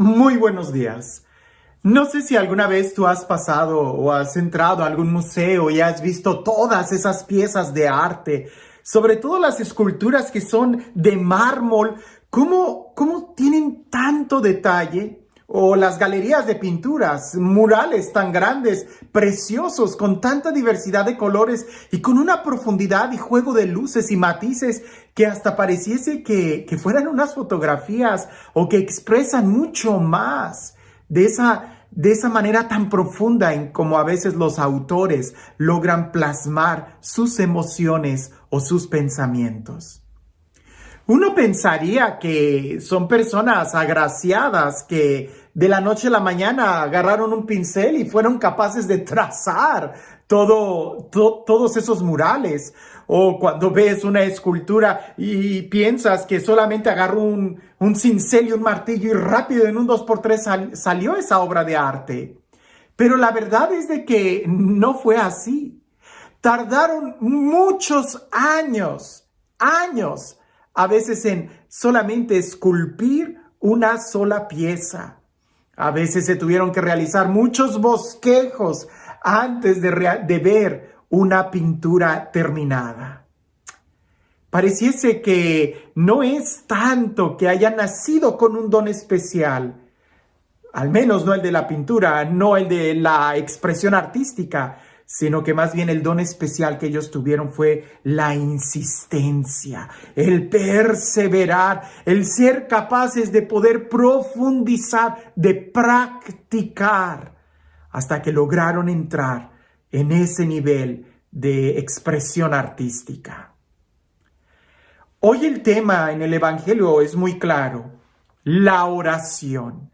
Muy buenos días. No sé si alguna vez tú has pasado o has entrado a algún museo y has visto todas esas piezas de arte, sobre todo las esculturas que son de mármol, cómo tienen tanto detalle, o las galerías de pinturas, murales tan grandes, preciosos, con tanta diversidad de colores y con una profundidad y juego de luces y matices que hasta pareciese que fueran unas fotografías o que expresan mucho más de esa manera tan profunda en como a veces los autores logran plasmar sus emociones o sus pensamientos. Uno pensaría que son personas agraciadas que de la noche a la mañana agarraron un pincel y fueron capaces de trazar todos esos murales. O cuando ves una escultura y piensas que solamente agarró un cincel y un martillo y rápido en un 2x3 salió esa obra de arte. Pero la verdad es de que no fue así. Tardaron muchos años, a veces en solamente esculpir una sola pieza. A veces se tuvieron que realizar muchos bosquejos antes de ver una pintura terminada. Pareciese que no es tanto que haya nacido con un don especial, al menos no el de la pintura, no el de la expresión artística, sino que más bien el don especial que ellos tuvieron fue la insistencia, el perseverar, el ser capaces de poder profundizar, de practicar, hasta que lograron entrar en ese nivel de expresión artística. Hoy el tema en el Evangelio es muy claro: la oración.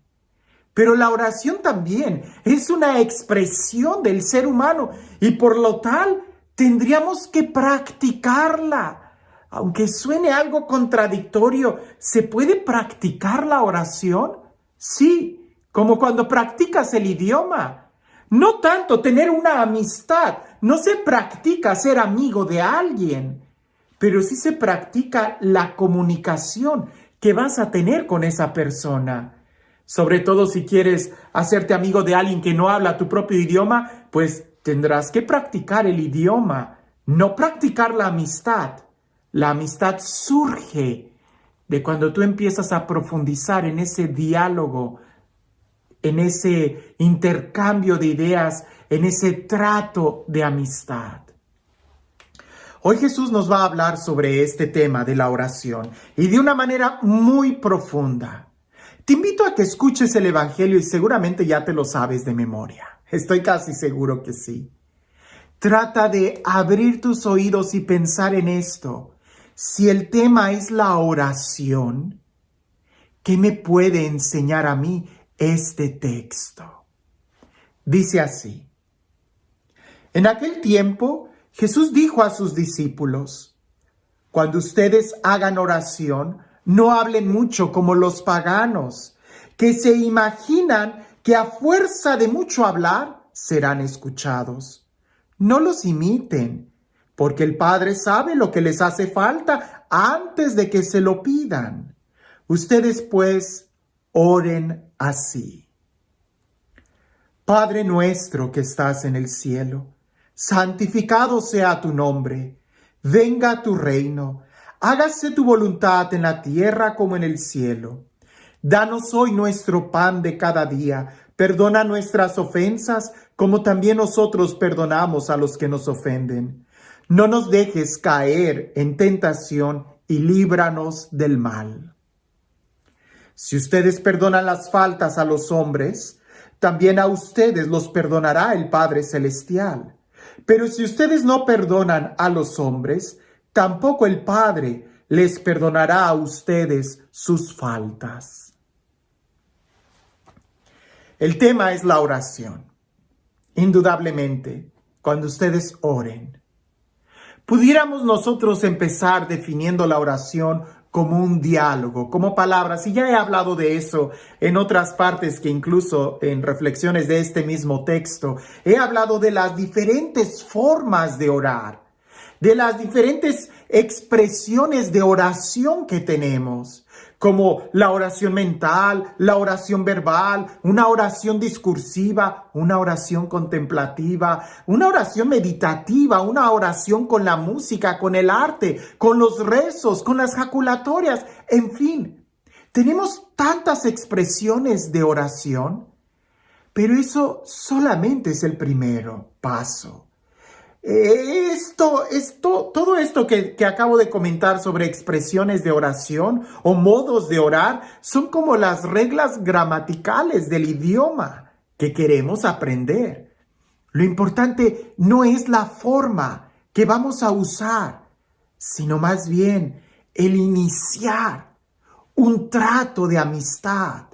Pero la oración también es una expresión del ser humano y por lo tal tendríamos que practicarla. Aunque suene algo contradictorio, ¿se puede practicar la oración? Sí, como cuando practicas el idioma. No tanto tener una amistad, no se practica ser amigo de alguien, pero sí se practica la comunicación que vas a tener con esa persona. Sobre todo si quieres hacerte amigo de alguien que no habla tu propio idioma, pues tendrás que practicar el idioma, no practicar la amistad. La amistad surge de cuando tú empiezas a profundizar en ese diálogo, en ese intercambio de ideas, en ese trato de amistad. Hoy Jesús nos va a hablar sobre este tema de la oración y de una manera muy profunda. Te invito a que escuches el Evangelio y seguramente ya te lo sabes de memoria. Estoy casi seguro que sí. Trata de abrir tus oídos y pensar en esto. Si el tema es la oración, ¿qué me puede enseñar a mí este texto? Dice así: en aquel tiempo, Jesús dijo a sus discípulos: cuando ustedes hagan oración, no hablen mucho como los paganos, que se imaginan que a fuerza de mucho hablar serán escuchados. No los imiten, porque el Padre sabe lo que les hace falta antes de que se lo pidan. Ustedes, pues, oren así: Padre nuestro que estás en el cielo, santificado sea tu nombre. Venga tu reino. Hágase tu voluntad en la tierra como en el cielo. Danos hoy nuestro pan de cada día. Perdona nuestras ofensas, como también nosotros perdonamos a los que nos ofenden. No nos dejes caer en tentación y líbranos del mal. Si ustedes perdonan las faltas a los hombres, también a ustedes los perdonará el Padre Celestial. Pero si ustedes no perdonan a los hombres, tampoco el Padre les perdonará a ustedes sus faltas. El tema es la oración. Indudablemente, cuando ustedes oren, pudiéramos nosotros empezar definiendo la oración como un diálogo, como palabras, y ya he hablado de eso en otras partes que incluso en reflexiones de este mismo texto, he hablado de las diferentes formas de orar, de las diferentes expresiones de oración que tenemos. como la oración mental, la oración verbal, una oración discursiva, una oración contemplativa, una oración meditativa, una oración con la música, con el arte, con los rezos, con las jaculatorias, en fin. Tenemos tantas expresiones de oración, pero eso solamente es el primero paso. Todo esto que acabo de comentar sobre expresiones de oración o modos de orar son como las reglas gramaticales del idioma que queremos aprender. Lo importante no es la forma que vamos a usar, sino más bien el iniciar un trato de amistad,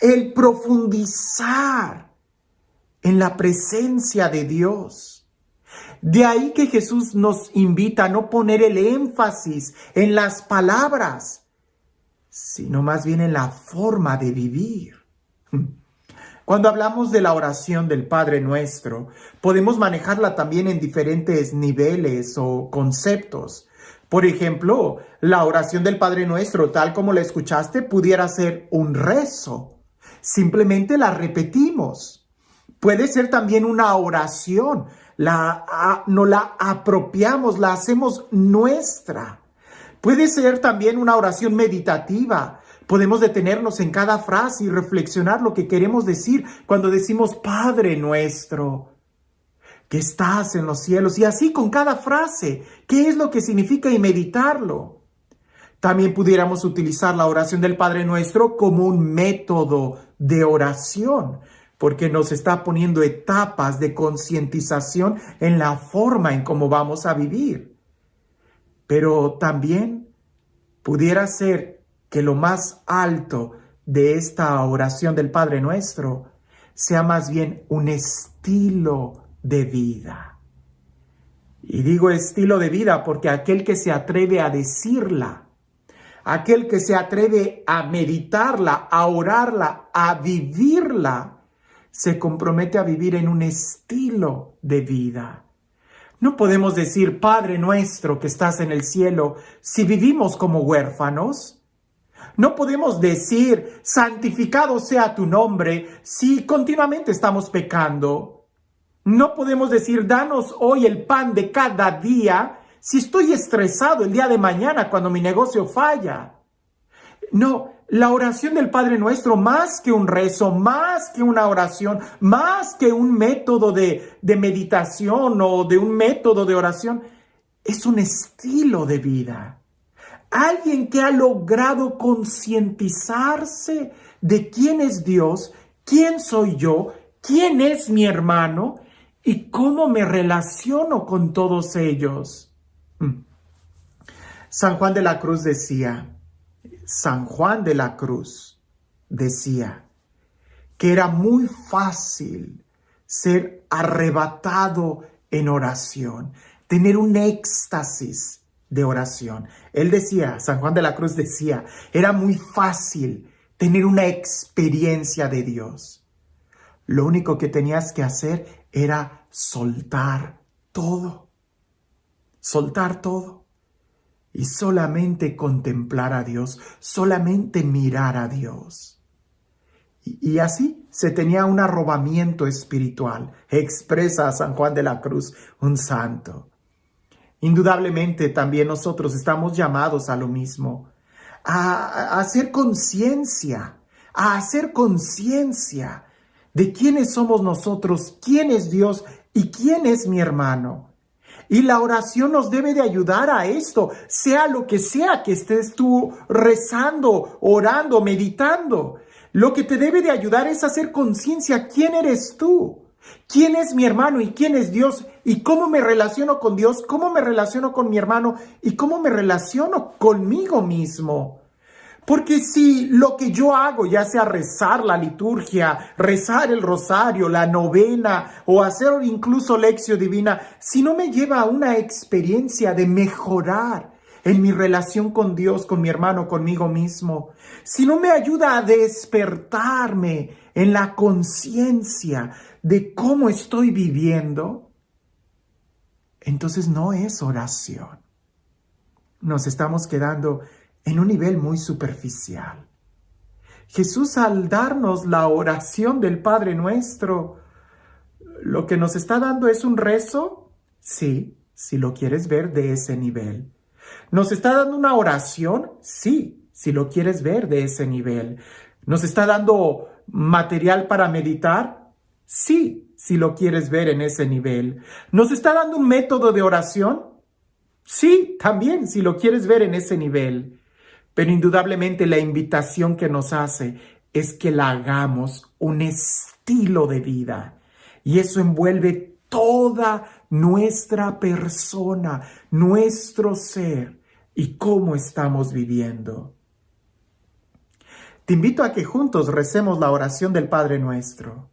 el profundizar en la presencia de Dios. De ahí que Jesús nos invita a no poner el énfasis en las palabras, sino más bien en la forma de vivir. Cuando hablamos de la oración del Padre Nuestro, podemos manejarla también en diferentes niveles o conceptos. Por ejemplo, la oración del Padre Nuestro, tal como la escuchaste, pudiera ser un rezo. Simplemente la repetimos. Puede ser también una oración. No la apropiamos, la hacemos nuestra. Puede ser también una oración meditativa. Podemos detenernos en cada frase y reflexionar lo que queremos decir cuando decimos Padre Nuestro, que estás en los cielos. Y así con cada frase, ¿qué es lo que significa? Y meditarlo. También pudiéramos utilizar la oración del Padre Nuestro como un método de oración, porque nos está poniendo etapas de concientización en la forma en cómo vamos a vivir. Pero también pudiera ser que lo más alto de esta oración del Padre Nuestro sea más bien un estilo de vida. Y digo estilo de vida porque aquel que se atreve a decirla, aquel que se atreve a meditarla, a orarla, a vivirla, se compromete a vivir en un estilo de vida. No podemos decir Padre Nuestro que estás en el cielo si vivimos como huérfanos. No podemos decir santificado sea tu nombre si continuamente estamos pecando. No podemos decir danos hoy el pan de cada día si estoy estresado el día de mañana cuando mi negocio falla. No, la oración del Padre Nuestro, más que un rezo, más que una oración, más que un método de meditación o de un método de oración, es un estilo de vida. Alguien que ha logrado concientizarse de quién es Dios, quién soy yo, quién es mi hermano y cómo me relaciono con todos ellos. San Juan de la Cruz decía que era muy fácil ser arrebatado en oración, tener un éxtasis de oración. San Juan de la Cruz decía, era muy fácil tener una experiencia de Dios. Lo único que tenías que hacer era soltar todo y solamente contemplar a Dios, solamente mirar a Dios. Y así se tenía un arrobamiento espiritual, expresa a San Juan de la Cruz, un santo. Indudablemente también nosotros estamos llamados a lo mismo, a hacer conciencia de quiénes somos nosotros, quién es Dios y quién es mi hermano. Y la oración nos debe de ayudar a esto, sea lo que sea que estés tú rezando, orando, meditando. Lo que te debe de ayudar es hacer conciencia, ¿quién eres tú? ¿Quién es mi hermano y quién es Dios? ¿Y cómo me relaciono con Dios? ¿Cómo me relaciono con mi hermano? ¿Y cómo me relaciono conmigo mismo? Porque si lo que yo hago, ya sea rezar la liturgia, rezar el rosario, la novena o hacer incluso lección divina, si no me lleva a una experiencia de mejorar en mi relación con Dios, con mi hermano, conmigo mismo, si no me ayuda a despertarme en la conciencia de cómo estoy viviendo, entonces no es oración. Nos estamos quedando en un nivel muy superficial. Jesús, al darnos la oración del Padre Nuestro, lo que nos está dando es un rezo, sí, si lo quieres ver de ese nivel. ¿Nos está dando una oración? Sí, si lo quieres ver de ese nivel. ¿Nos está dando material para meditar? Sí, si lo quieres ver en ese nivel. ¿Nos está dando un método de oración? Sí, también, si lo quieres ver en ese nivel. Pero indudablemente la invitación que nos hace es que la hagamos un estilo de vida. Y eso envuelve toda nuestra persona, nuestro ser y cómo estamos viviendo. Te invito a que juntos recemos la oración del Padre Nuestro,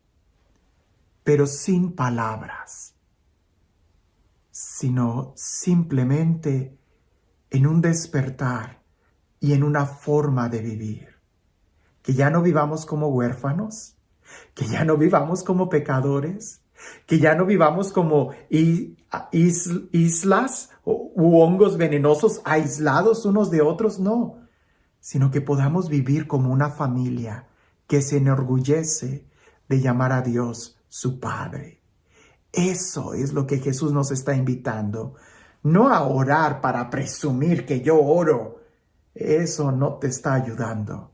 pero sin palabras, sino simplemente en un despertar y en una forma de vivir. Que ya no vivamos como huérfanos, que ya no vivamos como pecadores, que ya no vivamos como islas u hongos venenosos aislados unos de otros, no, sino que podamos vivir como una familia que se enorgullece de llamar a Dios su Padre. Eso es lo que Jesús nos está invitando, no a orar para presumir que yo oro. Eso no te está ayudando,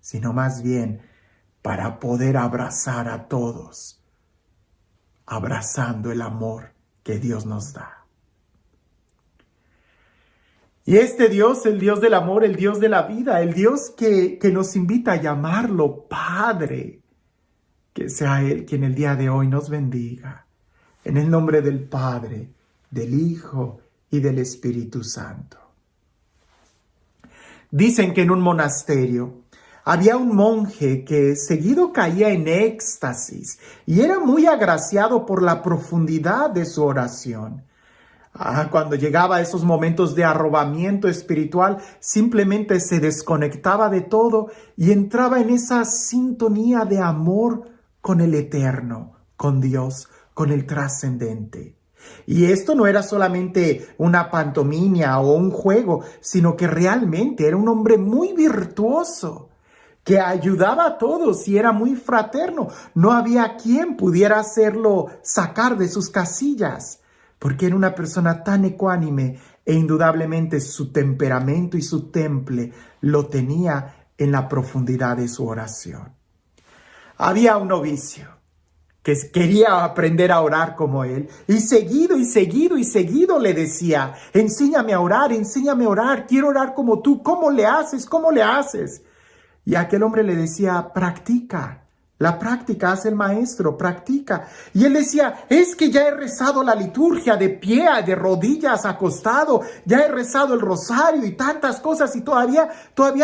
sino más bien para poder abrazar a todos, abrazando el amor que Dios nos da. Y este Dios, el Dios del amor, el Dios de la vida, el Dios que nos invita a llamarlo Padre, que sea Él quien el día de hoy nos bendiga. En el nombre del Padre, del Hijo y del Espíritu Santo. Dicen que en un monasterio había un monje que seguido caía en éxtasis y era muy agraciado por la profundidad de su oración. Cuando llegaba a esos momentos de arrobamiento espiritual, simplemente se desconectaba de todo y entraba en esa sintonía de amor con el eterno, con Dios, con el trascendente. Y esto no era solamente una pantomima o un juego, sino que realmente era un hombre muy virtuoso, que ayudaba a todos y era muy fraterno. No había quien pudiera hacerlo sacar de sus casillas, porque era una persona tan ecuánime e indudablemente su temperamento y su temple lo tenía en la profundidad de su oración. Había un novicio que quería aprender a orar como él, y seguido le decía: enséñame a orar, quiero orar como tú, ¿cómo le haces? Y aquel hombre le decía: practica, la práctica hace el maestro, practica. Y él decía: es que ya he rezado la liturgia de pie, de rodillas, acostado, ya he rezado el rosario y tantas cosas y todavía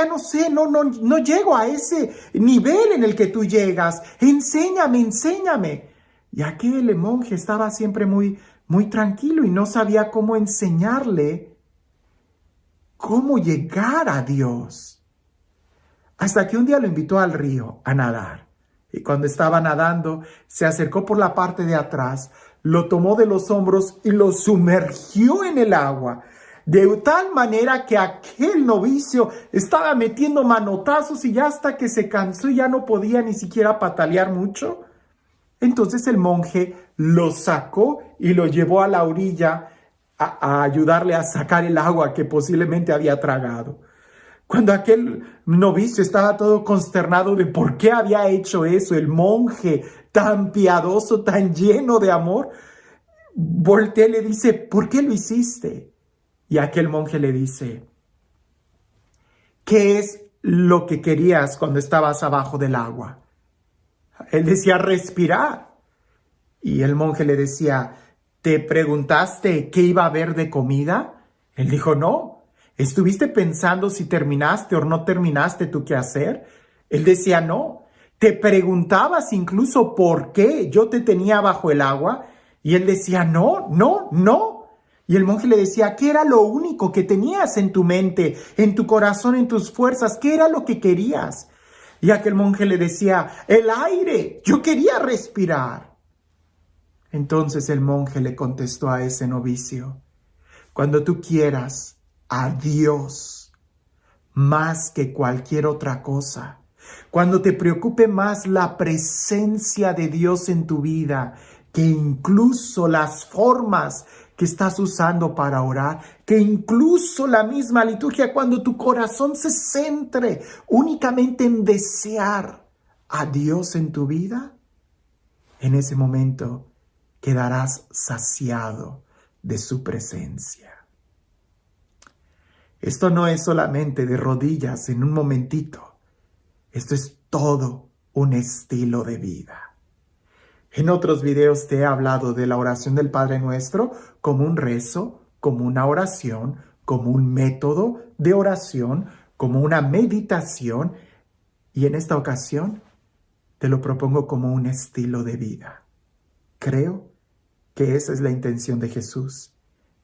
no sé, no llego a ese nivel en el que tú llegas. Enséñame. Y aquel monje estaba siempre muy tranquilo y no sabía cómo enseñarle cómo llegar a Dios. Hasta que un día lo invitó al río a nadar. Y cuando estaba nadando, se acercó por la parte de atrás, lo tomó de los hombros y lo sumergió en el agua. De tal manera que aquel novicio estaba metiendo manotazos y ya hasta que se cansó y ya no podía ni siquiera patalear mucho. Entonces el monje lo sacó y lo llevó a la orilla a ayudarle a sacar el agua que posiblemente había tragado. Cuando aquel novicio estaba todo consternado de por qué había hecho eso, el monje tan piadoso, tan lleno de amor, voltea y le dice: ¿por qué lo hiciste? Y aquel monje le dice: ¿qué es lo que querías cuando estabas abajo del agua? Él decía: respirar. Y el monje le decía: ¿te preguntaste qué iba a haber de comida? Él dijo: no. ¿Estuviste pensando si terminaste o no terminaste tu quehacer? Él decía: no. ¿Te preguntabas incluso por qué yo te tenía bajo el agua? Y él decía: no. Y el monje le decía: ¿qué era lo único que tenías en tu mente, en tu corazón, en tus fuerzas? ¿Qué era lo que querías? Y aquel monje le decía: el aire, yo quería respirar. Entonces el monje le contestó a ese novicio: cuando tú quieras a Dios, más que cualquier otra cosa. Cuando te preocupe más la presencia de Dios en tu vida que incluso las formas que estás usando para orar, que incluso la misma liturgia, cuando tu corazón se centre únicamente en desear a Dios en tu vida, en ese momento quedarás saciado de su presencia. Esto no es solamente de rodillas en un momentito. Esto es todo un estilo de vida. En otros videos te he hablado de la oración del Padre Nuestro como un rezo, como una oración, como un método de oración, como una meditación. Y en esta ocasión te lo propongo como un estilo de vida. Creo que esa es la intención de Jesús,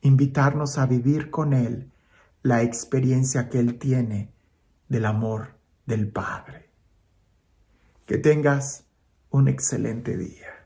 invitarnos a vivir con Él la experiencia que Él tiene del amor del Padre. Que tengas un excelente día.